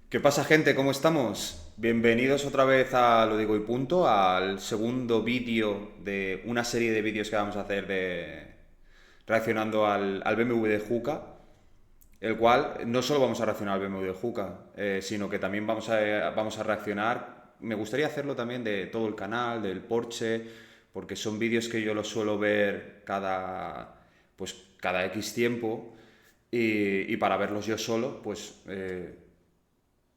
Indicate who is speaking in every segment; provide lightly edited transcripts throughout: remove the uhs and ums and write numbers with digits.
Speaker 1: ¿Qué pasa, gente? ¿Cómo estamos? Bienvenidos otra vez a Lo Digo y Punto, al segundo vídeo de una serie de vídeos que vamos a hacer reaccionando al BMW de Juca, el cual no solo vamos a reaccionar al BMW de Juca, sino que también vamos a reaccionar. Me gustaría hacerlo también de todo el canal, del Porsche, porque son vídeos que yo los suelo ver cada X tiempo y para verlos yo solo,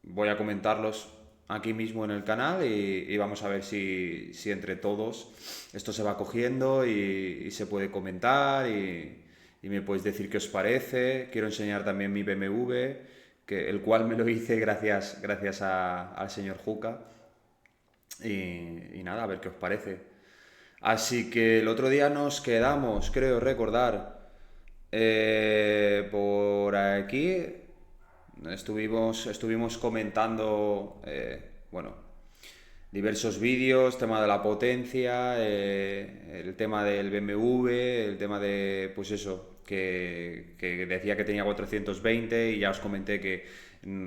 Speaker 1: voy a comentarlos aquí mismo en el canal y vamos a ver si entre todos esto se va cogiendo y se puede comentar y me podéis decir qué os parece. Quiero enseñar también mi BMW, el cual me lo hice gracias al señor Juca y nada, a ver qué os parece. Así que el otro día nos quedamos, creo recordar, por aquí estuvimos comentando, diversos vídeos, tema de la potencia, el tema del BMW, el tema de, pues eso, que decía que tenía 420 y ya os comenté que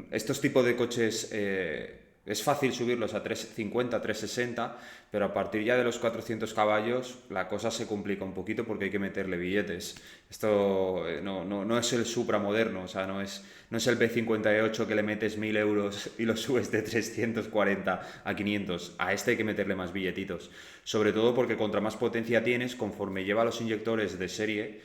Speaker 1: estos tipos de coches es fácil subirlos a 350, 360, pero a partir ya de los 400 caballos la cosa se complica un poquito porque hay que meterle billetes. Esto no es el Supra moderno, o sea, no es el B58 que le metes 1000 euros y lo subes de 340 a 500. A este hay que meterle más billetitos. Sobre todo porque contra más potencia tienes, conforme lleva los inyectores de serie,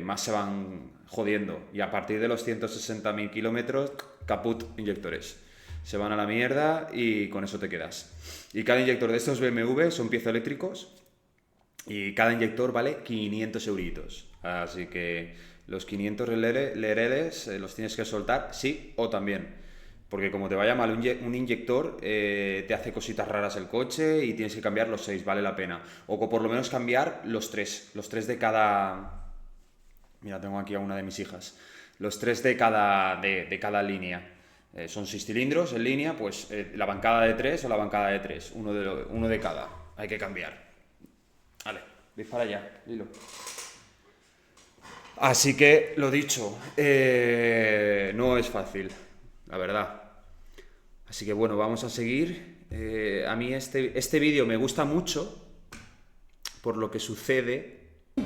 Speaker 1: más se van jodiendo. Y a partir de los 160.000 kilómetros, caput inyectores. Se van a la mierda y con eso te quedas. Y cada inyector de estos BMW son piezoeléctricos y cada inyector vale 500 euritos. Así que los 500 lereles los tienes que soltar sí o también. Porque como te vaya mal un inyector, te hace cositas raras el coche y tienes que cambiar los 6, vale la pena. O por lo menos cambiar los tres de cada... Mira, tengo aquí a una de mis hijas. Los tres de cada línea. Son 6 cilindros en línea, pues la bancada de 3 o la bancada de 3, uno de cada. Hay que cambiar. Vale, dispara ya, dilo. Así que, lo dicho, no es fácil, la verdad. Así que bueno, vamos a seguir. A mí este vídeo me gusta mucho por lo que sucede.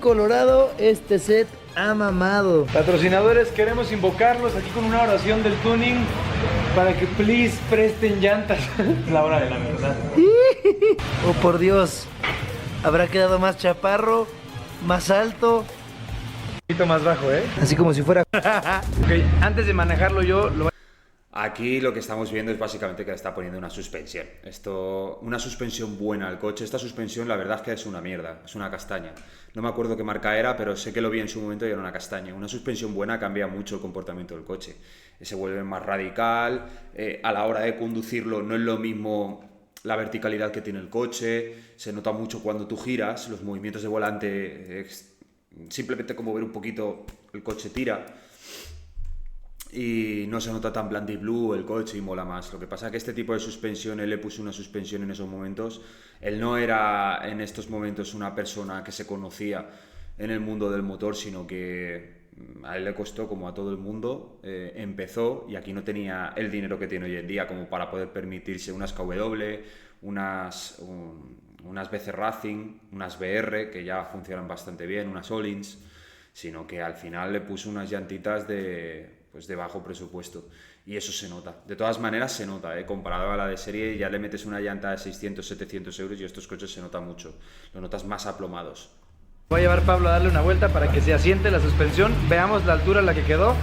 Speaker 2: Colorado, este set ha mamado.
Speaker 3: Patrocinadores, queremos invocarlos aquí con una oración del tuning para que please presten llantas. Es la hora de la verdad.
Speaker 2: Oh, por Dios. Habrá quedado más chaparro, más alto.
Speaker 3: Un poquito más bajo, ¿eh?
Speaker 2: Así como si fuera...
Speaker 3: Ok, antes de manejarlo yo.
Speaker 1: Aquí lo que estamos viendo es básicamente que le está poniendo una suspensión. Una suspensión buena al coche. Esta suspensión la verdad es que es una mierda, es una castaña. No me acuerdo qué marca era, pero sé que lo vi en su momento y era una castaña. Una suspensión buena cambia mucho el comportamiento del coche. Se vuelve más radical, a la hora de conducirlo no es lo mismo la verticalidad que tiene el coche, se nota mucho cuando tú giras, los movimientos de volante, simplemente como ver un poquito el coche tira. Y no se nota tan blue el coche y mola más. Lo que pasa es que este tipo de suspensión, él le puso una suspensión en esos momentos. Él no era en estos momentos una persona que se conocía en el mundo del motor, sino que a él le costó, como a todo el mundo, empezó y aquí no tenía el dinero que tiene hoy en día como para poder permitirse unas KW, unas BC Racing, unas BR, que ya funcionan bastante bien, unas Olins, sino que al final le puso unas llantitas de bajo presupuesto y eso se nota. De todas maneras se nota, comparado a la de serie ya le metes una llanta de 600, 700 euros y estos coches se nota mucho, lo notas más aplomados.
Speaker 3: Voy a llevar a Pablo a darle una vuelta para que se asiente la suspensión. Veamos la altura a la que quedó.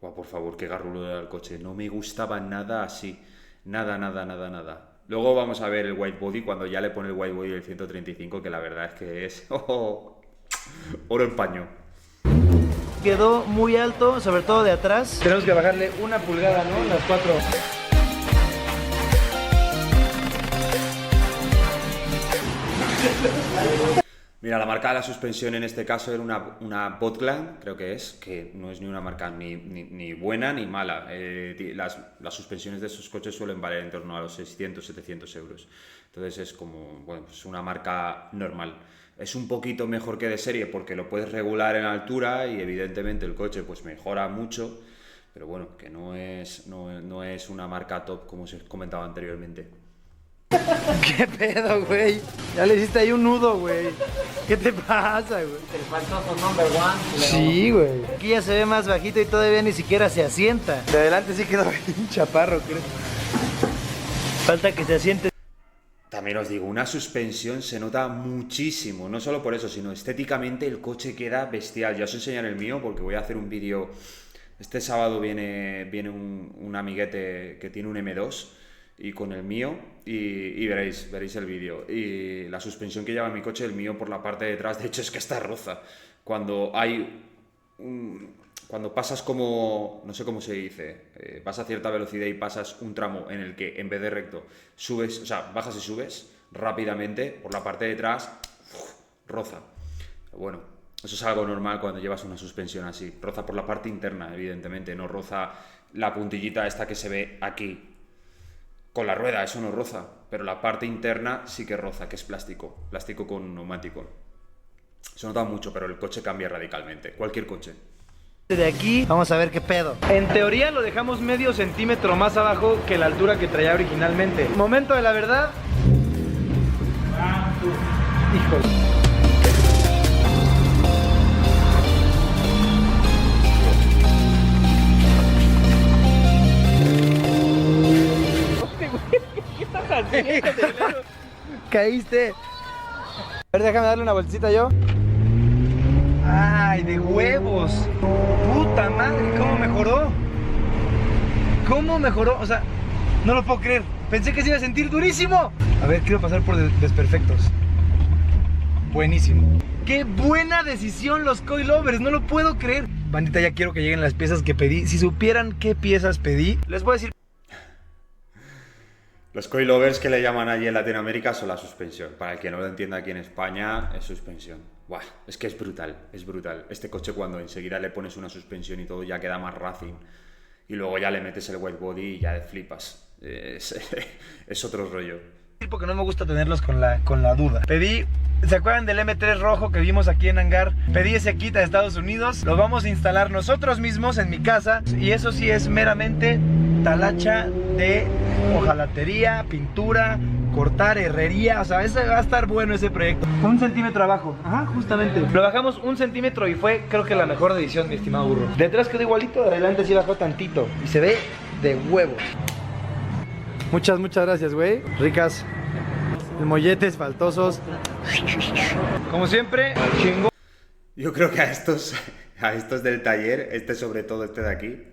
Speaker 1: Wow, por favor, qué garrulo era el coche, no me gustaba nada así, nada. Luego vamos a ver el white body cuando ya le pone el white body del 135, que la verdad es que es oro en paño.
Speaker 2: Quedó muy alto, sobre todo de atrás.
Speaker 3: Tenemos que bajarle 1 pulgada, ¿no? Las 4.
Speaker 1: Mira, la marca de la suspensión en este caso era una Botland, creo que no es ni una marca ni buena ni mala. Las suspensiones de estos coches suelen valer en torno a los 600, 700 euros. Entonces es como, bueno, pues una marca normal. es un poquito mejor que de serie porque lo puedes regular en altura y evidentemente el coche pues mejora mucho, pero bueno, que no es una marca top como os comentaba anteriormente.
Speaker 2: ¿Qué pedo, güey? Ya le hiciste ahí un nudo, güey. ¿Qué te pasa, güey?
Speaker 4: El faltoso number one.
Speaker 2: Sí, güey. Aquí ya se ve más bajito y todavía ni siquiera se asienta. De adelante sí quedó bien chaparro, creo. Falta que se asiente.
Speaker 1: También os digo, una suspensión se nota muchísimo, no solo por eso, sino estéticamente el coche queda bestial. Ya os enseñaré el mío porque voy a hacer un vídeo. Este sábado viene un amiguete que tiene un M2 y con el mío y veréis el vídeo. Y la suspensión que lleva mi coche, el mío por la parte de atrás, de hecho es que está roza. Cuando pasas como, no sé cómo se dice, vas a cierta velocidad y pasas un tramo en el que en vez de recto subes, o sea, bajas y subes rápidamente, por la parte de atrás, roza. Bueno, eso es algo normal cuando llevas una suspensión así. Roza por la parte interna, evidentemente, no roza la puntillita esta que se ve aquí. Con la rueda eso no roza, pero la parte interna sí que roza, que es plástico con neumático. Se nota mucho, pero el coche cambia radicalmente, cualquier coche.
Speaker 2: De aquí, vamos a ver qué pedo.
Speaker 3: En teoría lo dejamos medio centímetro más abajo que la altura que traía originalmente. Momento de la verdad. Híjole.
Speaker 2: Caíste. A ver, déjame darle una vueltecita yo.
Speaker 3: ¡Ay, de huevos! ¡Puta madre! ¿Cómo mejoró? ¿Cómo mejoró? O sea, no lo puedo creer. Pensé que se iba a sentir durísimo. A ver, quiero pasar por desperfectos. Buenísimo. ¡Qué buena decisión los coilovers! No lo puedo creer. Bandita, ya quiero que lleguen las piezas que pedí. Si supieran qué piezas pedí, les voy a decir.
Speaker 1: Los coilovers que le llaman allí en Latinoamérica son la suspensión. Para el que no lo entienda aquí en España, es suspensión. Buah, es que es brutal, es brutal. Este coche cuando enseguida le pones una suspensión y todo ya queda más racing. Y luego ya le metes el white body y ya flipas. Es otro rollo.
Speaker 3: Porque no me gusta tenerlos con la duda. Pedí, ¿se acuerdan del M3 rojo que vimos aquí en Hangar? Pedí ese kit a Estados Unidos. Lo vamos a instalar nosotros mismos en mi casa. Y eso sí es meramente talacha de hojalatería, pintura, cortar, herrería. O sea, va a estar bueno ese proyecto. 1 centímetro abajo. Ajá, justamente. Lo bajamos 1 centímetro y fue, creo que la mejor decisión, mi estimado burro. Detrás quedó igualito, de adelante sí bajó tantito. Y se ve de huevos.
Speaker 2: Muchas gracias, güey. Ricas. Molletes faltosos.
Speaker 3: Como siempre, chingón.
Speaker 1: Yo creo que a estos del taller, sobre todo este de aquí,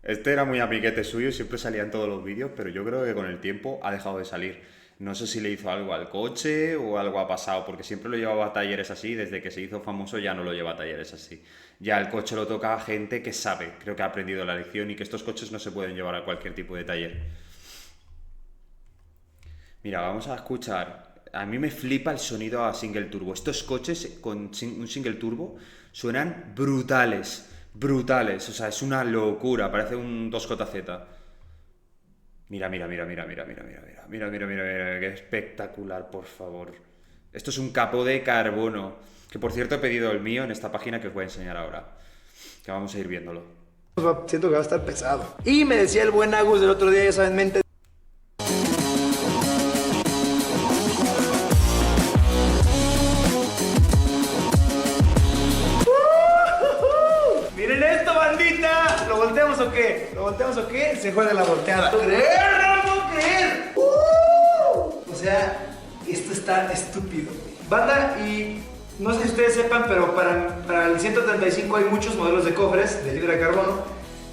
Speaker 1: este era muy amiguete suyo, siempre salía en todos los vídeos, pero yo creo que con el tiempo ha dejado de salir. No sé si le hizo algo al coche o algo ha pasado, porque siempre lo llevaba a talleres así, desde que se hizo famoso ya no lo lleva a talleres así. Ya el coche lo toca a gente que sabe, creo que ha aprendido la lección y que estos coches no se pueden llevar a cualquier tipo de taller. Mira, vamos a escuchar. A mí me flipa el sonido a single turbo. Estos coches con un single turbo suenan brutales. Brutales. O sea, es una locura. Parece un 2JZ. Mira. Mira. Qué espectacular, por favor. Esto es un capó de carbono. Que por cierto he pedido el mío en esta página que os voy a enseñar ahora. Que vamos a ir viéndolo.
Speaker 2: Siento que va a estar pesado. Y me decía el buen Agus del otro día, ya saben, mente.
Speaker 3: ¿Lo volteamos o qué? Se juega la volteada.
Speaker 2: ¡No puedo creer!
Speaker 3: O sea, esto está estúpido. Banda, y no sé si ustedes sepan, pero para el 135 hay muchos modelos de cofres de fibra de carbono.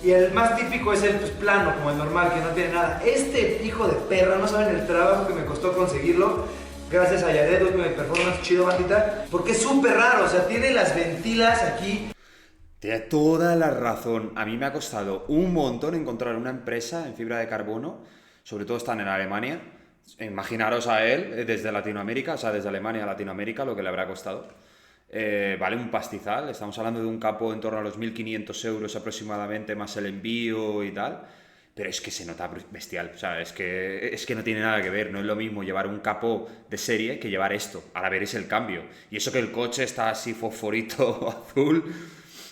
Speaker 3: Y el más típico es el plano, como el normal, que no tiene nada. Este hijo de perra, no saben el trabajo que me costó conseguirlo. Gracias a Yared, Ultimate Performance, chido bandita. Porque es súper raro, o sea, tiene las ventilas aquí.
Speaker 1: Tiene toda la razón. A mí me ha costado un montón encontrar una empresa en fibra de carbono, sobre todo están en Alemania. Imaginaros a él desde Latinoamérica, o sea, desde Alemania a Latinoamérica, lo que le habrá costado. Vale un pastizal, estamos hablando de un capó en torno a los 1.500 euros aproximadamente, más el envío y tal. pero es que se nota bestial, o sea, es que no tiene nada que ver, no es lo mismo llevar un capó de serie que llevar esto, ahora veréis el cambio, y eso que el coche está así fosforito azul,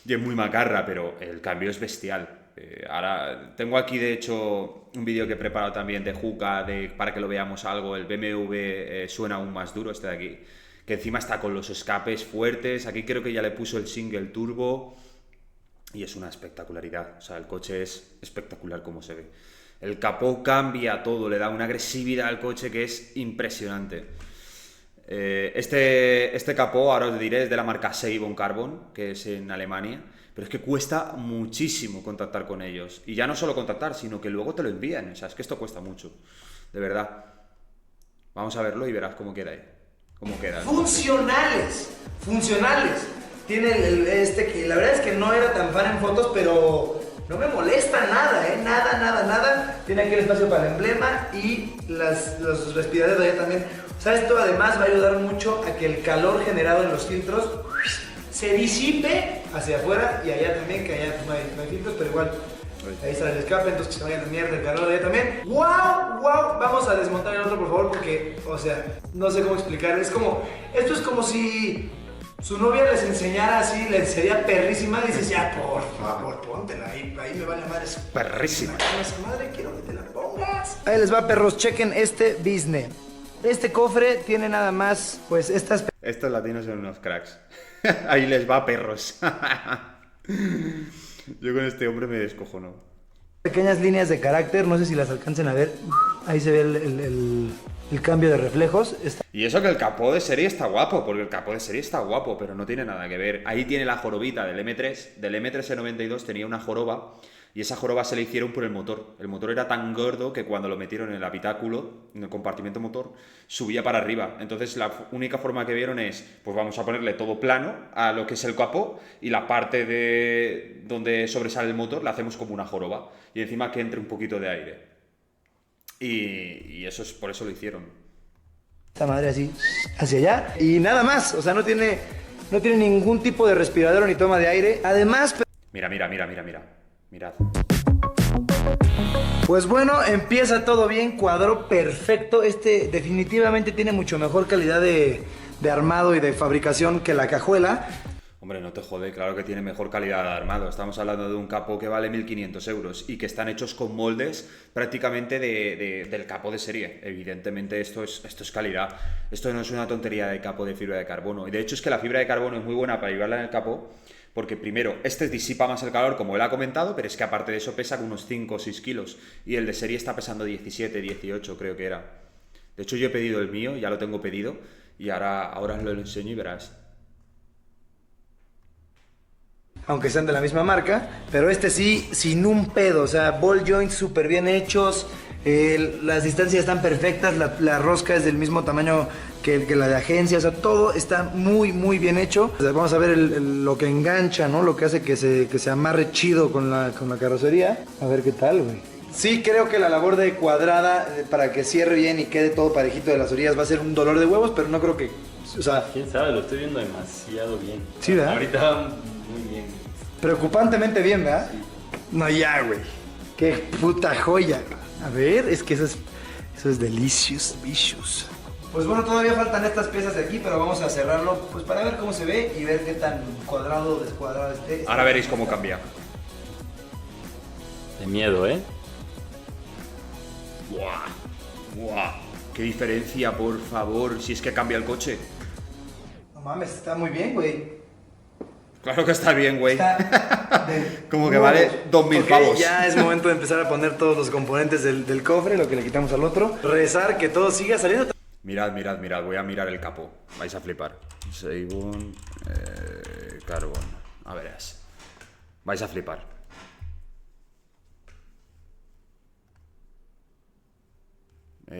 Speaker 1: y es muy macarra, pero el cambio es bestial. Ahora, tengo aquí de hecho un vídeo que he preparado también de Juca, para que lo veamos algo, el BMW suena aún más duro este de aquí, que encima está con los escapes fuertes, aquí creo que ya le puso el single turbo, y es una espectacularidad, o sea, el coche es espectacular como se ve. El capó cambia todo, le da una agresividad al coche que es impresionante. Este capó, ahora os diré, es de la marca Seibon Carbon, que es en Alemania, pero es que cuesta muchísimo contactar con ellos. Y ya no solo contactar, sino que luego te lo envían, o sea, es que esto cuesta mucho, de verdad. Vamos a verlo y verás cómo queda ahí. Cómo queda.
Speaker 3: Funcionales. Tiene que la verdad es que no era tan fan en fotos, pero no me molesta nada, nada. Tiene aquí el espacio para el emblema y los respiradores de allá también. O sea, esto además va a ayudar mucho a que el calor generado en los filtros se disipe hacia afuera y allá también, que allá no hay filtros, pero igual ahí sale el escape, entonces que se vaya de mierda el calor de allá también. ¡Wow! Vamos a desmontar el otro, por favor, porque, o sea, no sé cómo explicar. Esto es como si su novia les enseñara así, lencería perrísima, y dices, ya, por favor, póntela ahí me vale madre.
Speaker 1: Perrísima.
Speaker 3: Esa madre, quiero que te la pongas. Ahí les va, perros, chequen este business. Este cofre tiene nada más, pues, estas...
Speaker 1: Estos latinos son unos cracks. Ahí les va, perros. Yo con este hombre me descojono.
Speaker 3: pequeñas líneas de carácter, no sé si las alcancen a ver. Ahí se ve el cambio de reflejos.
Speaker 1: Y eso que el capó de serie está guapo, porque el capó de serie está guapo, pero no tiene nada que ver. Ahí tiene la jorobita del M3, del M3E92 tenía una joroba, y esa joroba se le hicieron por el motor. El motor era tan gordo que cuando lo metieron en el habitáculo, en el compartimento motor, subía para arriba. Entonces la única forma que vieron es, pues vamos a ponerle todo plano a lo que es el capó, y la parte de donde sobresale el motor la hacemos como una joroba, y encima que entre un poquito de aire. Y eso es por eso lo hicieron.
Speaker 3: Esta madre así, hacia allá, y nada más. O sea, no tiene ningún tipo de respiradero ni toma de aire. Además...
Speaker 1: Mira. Mirad.
Speaker 3: Pues bueno, empieza todo bien, cuadro perfecto. Este definitivamente tiene mucho mejor calidad de armado y de fabricación que la cajuela.
Speaker 1: Hombre, no te jode, claro que tiene mejor calidad de armado. Estamos hablando de un capó que vale 1.500 euros y que están hechos con moldes prácticamente del capó de serie. Evidentemente esto es calidad. Esto no es una tontería de capó de fibra de carbono. Y de hecho es que la fibra de carbono es muy buena para llevarla en el capó, porque primero, este disipa más el calor, como él ha comentado, pero es que aparte de eso pesa unos 5 o 6 kilos. Y el de serie está pesando 17, 18 creo que era. De hecho yo he pedido el mío, ya lo tengo pedido, y ahora os lo enseño y verás.
Speaker 3: Aunque sean de la misma marca, pero este sí, sin un pedo. O sea, ball joints súper bien hechos, las distancias están perfectas, la rosca es del mismo tamaño que la de agencia. O sea, todo está muy, muy bien hecho. O sea, vamos a ver lo que engancha, ¿no? Lo que hace que se amarre chido con la carrocería. A ver qué tal, güey. Sí, creo que la labor de cuadrada, para que cierre bien y quede todo parejito de las orillas, va a ser un dolor de huevos, pero no creo que... O sea...
Speaker 5: Quién sabe, lo estoy viendo demasiado bien.
Speaker 3: Sí, ¿verdad?
Speaker 5: Ahorita muy bien.
Speaker 3: Preocupantemente bien, ¿verdad? Sí. No, ya, güey. Qué puta joya. A ver, es que eso es delicious, vicious. Pues bueno, todavía faltan estas piezas de aquí, pero vamos a cerrarlo pues para ver cómo se ve y ver qué tan cuadrado o descuadrado esté.
Speaker 1: Ahora veréis cómo cambia.
Speaker 5: De miedo, ¿eh?
Speaker 1: ¡Buah! ¡Qué diferencia, por favor! Si es que cambia el coche.
Speaker 3: No mames, está muy bien, güey.
Speaker 1: Claro que está bien, güey. Como que
Speaker 3: nuevos.
Speaker 1: vale 2.000 pavos.
Speaker 3: Ya es momento de empezar a poner todos los componentes del cofre, lo que le quitamos al otro. Rezar que todo siga saliendo.
Speaker 1: Mirad. Voy a mirar el capó. Vais a flipar. Seibon Carbon. A verás. Vais a flipar. A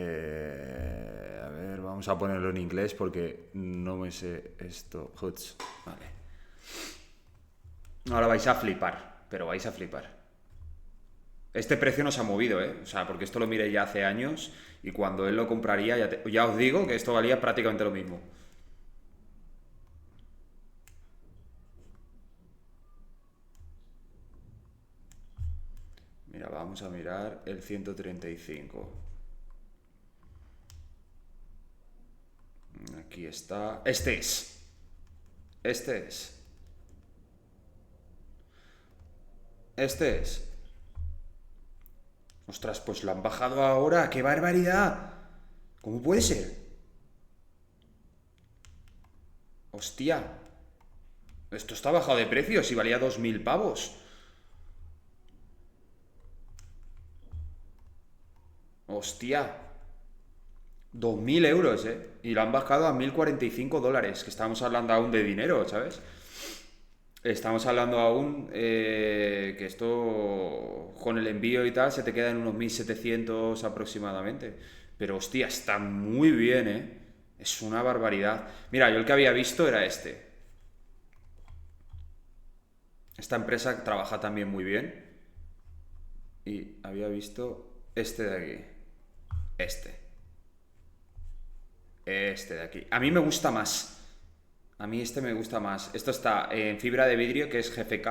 Speaker 1: ver, vamos a ponerlo en inglés porque no me sé esto. Hoods. Vale. Ahora vais a flipar, pero vais a flipar. Este precio no se ha movido, ¿eh? O sea, porque esto lo miré ya hace años y cuando él lo compraría, ya os digo que esto valía prácticamente lo mismo. Mira, vamos a mirar el 135. Aquí está. Este es. Este es. Este es. Ostras, pues lo han bajado ahora. ¡Qué barbaridad! ¿Cómo puede ser? Hostia. Esto está bajado de precio. Si valía 2000 pavos. Hostia. 2000 euros, y lo han bajado a 1045 dólares. Que estamos hablando aún de dinero, ¿sabes? Estamos hablando aún que esto con el envío y tal se te queda en unos 1700 aproximadamente. Pero hostia, está muy bien, Es una barbaridad. Mira, yo el que había visto era este. Esta empresa trabaja también muy bien. Y había visto este de aquí. Este de aquí. A mí me gusta más. A mí este me gusta más. Esto está en fibra de vidrio, que es GFK,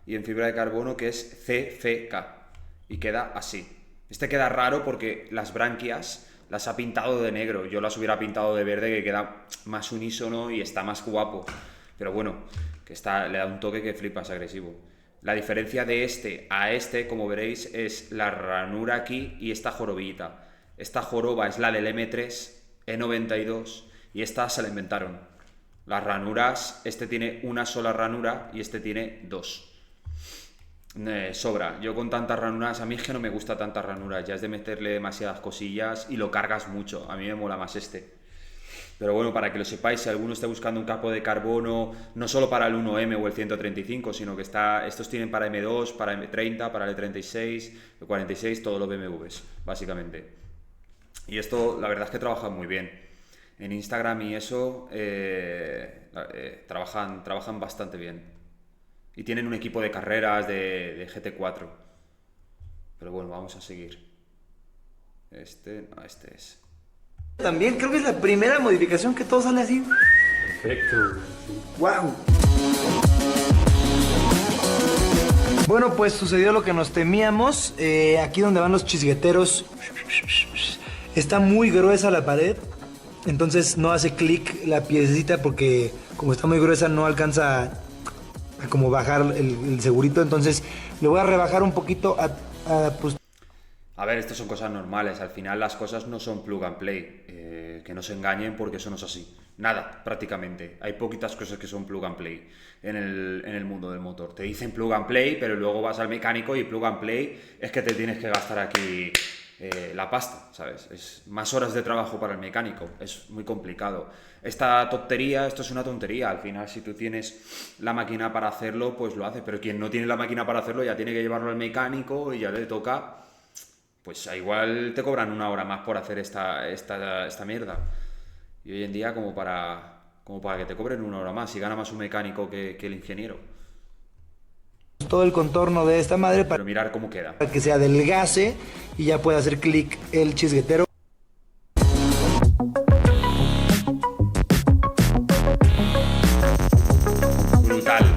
Speaker 1: y en fibra de carbono, que es CFK. Y queda así. Este queda raro porque las branquias las ha pintado de negro. Yo las hubiera pintado de verde, que queda más unísono y está más guapo. Pero bueno, que le da un toque que flipas, agresivo. La diferencia de este a este, como veréis, es la ranura aquí y esta jorobillita. Esta joroba es la del M3 E92 y esta se la inventaron. Las ranuras, este tiene una sola ranura y este tiene dos. Sobra. Yo con tantas ranuras, a mí es que no me gusta tantas ranuras, ya es de meterle demasiadas cosillas y lo cargas mucho. A mí me mola más este. Pero bueno, para que lo sepáis, si alguno está buscando un capo de carbono, no solo para el 1M o el 135, sino que estos tienen para M2, para M30, para el E36, el 46, todos los BMWs, básicamente. Y esto, la verdad es que trabajan muy bien. En Instagram y eso trabajan bastante bien. Y tienen un equipo de carreras de GT4. Pero bueno, vamos a seguir. Este es.
Speaker 2: También creo que es la primera modificación que todo sale así.
Speaker 5: Perfecto. Sí.
Speaker 2: ¡Wow! Bueno, pues sucedió lo que nos temíamos. Aquí donde van los chisgueteros está muy gruesa la pared. Entonces no hace clic la piecita porque como está muy gruesa no alcanza a como bajar el segurito. Entonces le voy a rebajar un poquito pues...
Speaker 1: A ver, estas son cosas normales. Al final las cosas no son plug and play. Que no se engañen porque eso no es así. Nada, prácticamente. Hay poquitas cosas que son plug and play en el mundo del motor. Te dicen plug and play, pero luego vas al mecánico y plug and play es que te tienes que gastar aquí la pasta, ¿sabes? Es más horas de trabajo para el mecánico. Es muy complicado. Esto es una tontería. Al final, si tú tienes la máquina para hacerlo, pues lo haces. Pero quien no tiene la máquina para hacerlo ya tiene que llevarlo al mecánico y ya le toca... Pues igual te cobran una hora más por hacer esta mierda. Y hoy en día como para que te cobren una hora más y gana más un mecánico que el ingeniero.
Speaker 2: Todo el contorno de esta madre
Speaker 1: Pero mirar cómo queda.
Speaker 2: Para que se adelgace y ya pueda hacer clic el chisguetero.
Speaker 1: Brutal.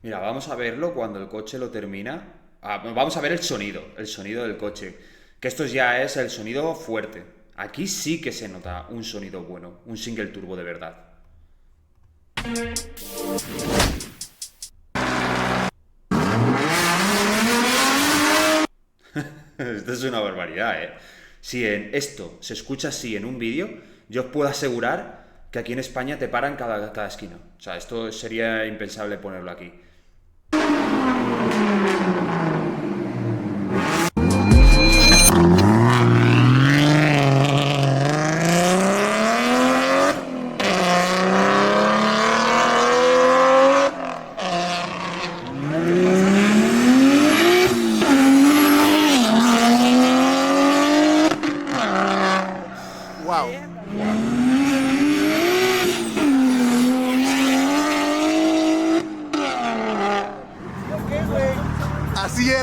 Speaker 1: Mira, vamos a verlo cuando el coche lo termina. Vamos a ver el sonido del coche. Que esto ya es el sonido fuerte. Aquí sí que se nota un sonido bueno, un single turbo de verdad. Esto es una barbaridad, Si esto se escucha así en un vídeo, yo os puedo asegurar que aquí en España te paran cada esquina. O sea, esto sería impensable ponerlo aquí.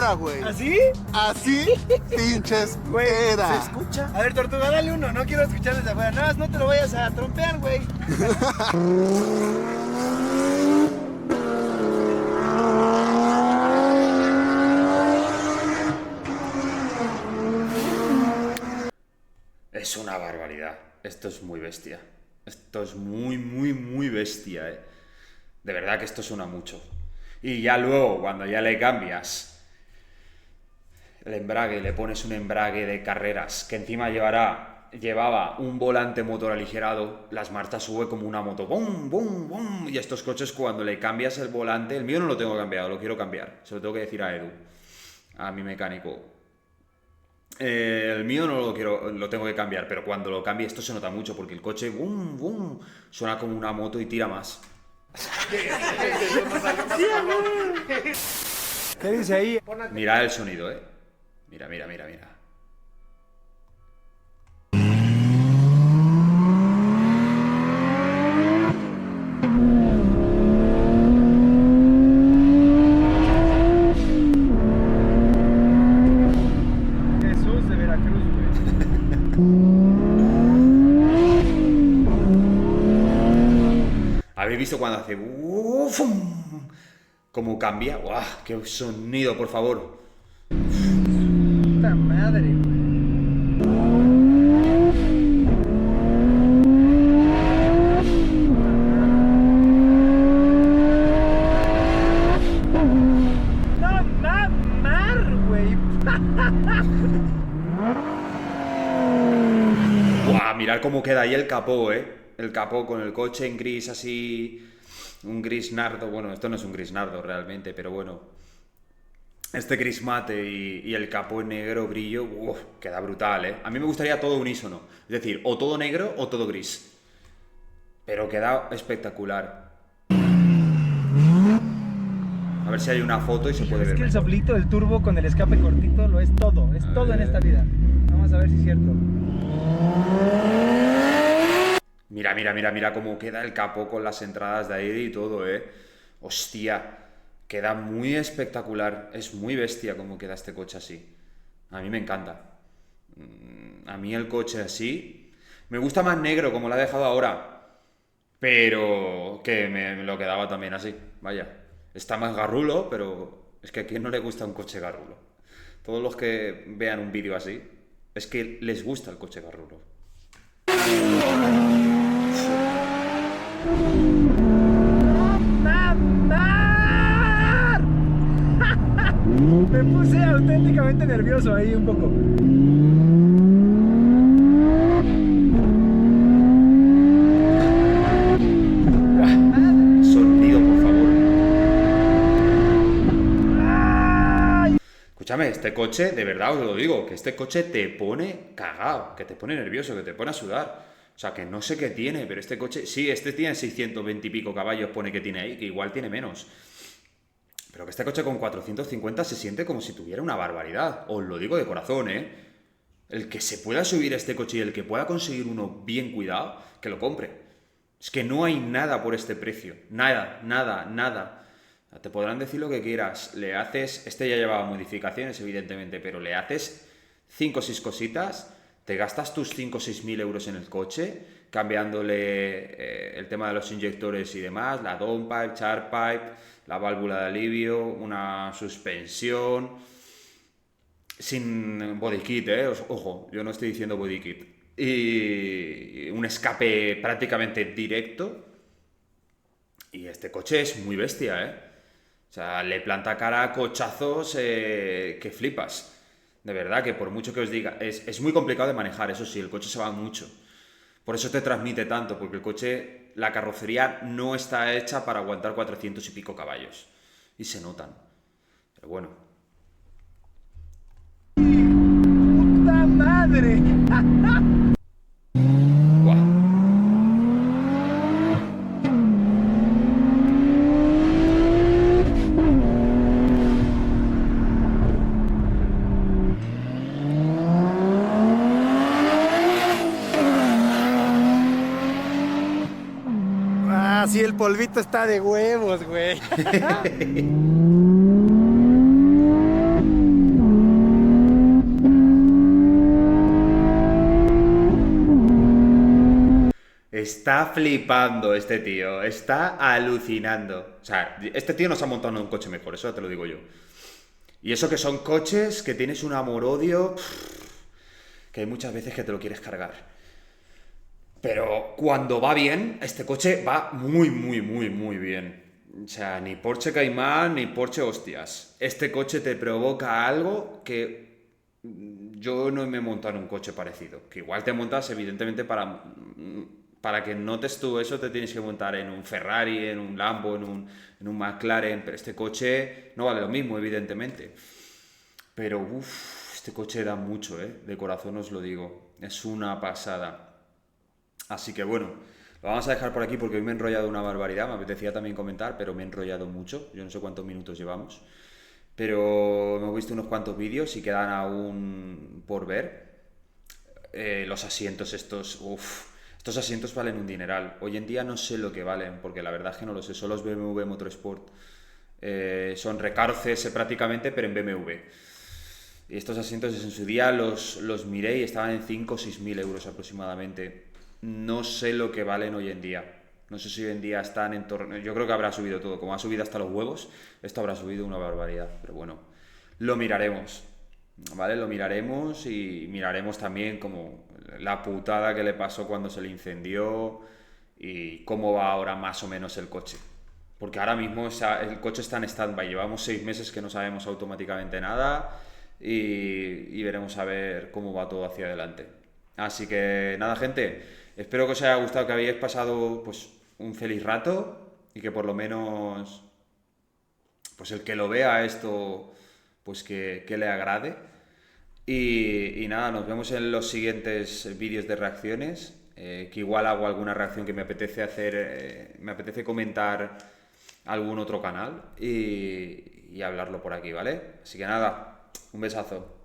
Speaker 6: era, güey.
Speaker 3: ¿Así?
Speaker 6: Así pinches
Speaker 3: Güey, ¿se
Speaker 6: era.
Speaker 3: escucha? A ver, Tortuga, dale uno. No quiero escuchar desde afuera. Nada más no te lo vayas a trompear, güey.
Speaker 1: Es una barbaridad. Esto es muy bestia. Esto es muy bestia, ¿eh? De verdad que esto suena mucho. Y ya luego, cuando ya le cambias el embrague, le pones un embrague de carreras, que encima llevaba un volante motor aligerado, las marchas sube como una moto. ¡Bum, bum, bum! Y estos coches, cuando le cambias el volante, el mío no lo tengo cambiado, lo quiero cambiar. Se lo tengo que decir a Edu, a mi mecánico. El mío no lo tengo que cambiar, pero cuando lo cambie esto se nota mucho porque el coche boom, boom, suena como una moto y tira más.
Speaker 3: ¿Qué dice ahí?
Speaker 1: Mira el sonido, Mira.
Speaker 3: Jesús de Veracruz, güey.
Speaker 1: ¿Habéis visto cuando hace ¡fum! ¿Cómo cambia? ¡Guau! ¡Qué sonido, por favor!
Speaker 3: Puta madre, güey. No mamar, güey.
Speaker 1: ¡Guau! Mirad cómo queda ahí el capó, El capó con el coche en gris así... Un gris nardo. Bueno, esto no es un gris nardo realmente, pero bueno. Este gris mate y el capó en negro brillo, queda brutal, A mí me gustaría todo unísono. Es decir, o todo negro o todo gris. Pero queda espectacular. A ver si hay una foto y se puede
Speaker 3: Es
Speaker 1: ver
Speaker 3: que el
Speaker 1: mejor.
Speaker 3: soplito, el turbo con el escape cortito lo es todo en esta vida. Vamos a ver si es cierto.
Speaker 1: Mira cómo queda el capó con las entradas de aire y todo, Hostia, queda muy espectacular. Es muy bestia cómo queda este coche así. A mí me encanta. A mí el coche así... Me gusta más negro, como lo ha dejado ahora. Pero que me lo quedaba también así. Vaya, está más garrulo, pero es que a quién no le gusta un coche garrulo. Todos los que vean un vídeo así, es que les gusta el coche garrulo.
Speaker 3: ¡Mamar! Me puse auténticamente nervioso ahí un poco.
Speaker 1: Sonido, por favor. Escúchame, este coche, de verdad os lo digo, que este coche te pone cagao, que te pone nervioso, que te pone a sudar. O sea, que no sé qué tiene, pero este coche... Sí, este tiene 620 y pico caballos, pone que tiene ahí, que igual tiene menos. Pero que este coche con 450 se siente como si tuviera una barbaridad. Os lo digo de corazón, El que se pueda subir a este coche y el que pueda conseguir uno bien cuidado, que lo compre. Es que no hay nada por este precio. Nada. Te podrán decir lo que quieras. Le haces... Este ya llevaba modificaciones, evidentemente, pero le haces 5 o 6 cositas... Te gastas tus 5 o 6 mil euros en el coche, cambiándole el tema de los inyectores y demás, la downpipe, chartpipe, la válvula de alivio, una suspensión, sin body kit, ojo, yo no estoy diciendo body kit, y un escape prácticamente directo, y este coche es muy bestia, O sea, le planta cara a cochazos que flipas. De verdad que por mucho que os diga, es muy complicado de manejar, eso sí, el coche se va mucho. Por eso te transmite tanto, porque el coche, la carrocería no está hecha para aguantar 400 y pico caballos. Y se notan. Pero bueno.
Speaker 3: ¡Puta madre!
Speaker 1: Guau.
Speaker 3: Sí, el polvito está de huevos, güey.
Speaker 1: Está flipando este tío, está alucinando. O sea, este tío nos ha montado en un coche mejor, eso te lo digo yo. Y eso que son coches que tienes un amor-odio, que hay muchas veces que te lo quieres cargar. Pero cuando va bien, este coche va muy, muy, muy, muy bien. O sea, ni Porsche Cayman, ni Porsche hostias. Este coche te provoca algo que yo no me he montado en un coche parecido. Que igual te montas, evidentemente, para que notes tú eso, te tienes que montar en un Ferrari, en un Lambo, en un McLaren. Pero este coche no vale lo mismo, evidentemente. Pero, uff, este coche da mucho, ¿eh? De corazón os lo digo. Es una pasada. Así que bueno, lo vamos a dejar por aquí porque hoy me he enrollado una barbaridad. Me apetecía también comentar, pero me he enrollado mucho. Yo no sé cuántos minutos llevamos. Pero hemos visto unos cuantos vídeos y quedan aún por ver. Los asientos estos, estos asientos valen un dineral. Hoy en día no sé lo que valen, porque la verdad es que no lo sé. Son los BMW Motorsport. Son recaro CS prácticamente, pero en BMW. Y estos asientos en su día los miré y estaban en 5 o 6 mil euros aproximadamente. No sé lo que valen hoy en día. No sé si hoy en día están en torno... Yo creo que habrá subido todo. Como ha subido hasta los huevos, esto habrá subido una barbaridad. Pero bueno, lo miraremos. ¿Vale? Lo miraremos y miraremos también como la putada que le pasó cuando se le incendió y cómo va ahora más o menos el coche. Porque ahora mismo el coche está en stand-by. Llevamos 6 meses que no sabemos automáticamente nada y veremos a ver cómo va todo hacia adelante. Así que nada, gente, espero que os haya gustado, que habéis pasado pues un feliz rato y que por lo menos pues el que lo vea esto pues que le agrade. Y nada, nos vemos en los siguientes vídeos de reacciones, que igual hago alguna reacción que me apetece hacer, me apetece comentar algún otro canal y hablarlo por aquí, ¿vale? Así que nada, un besazo.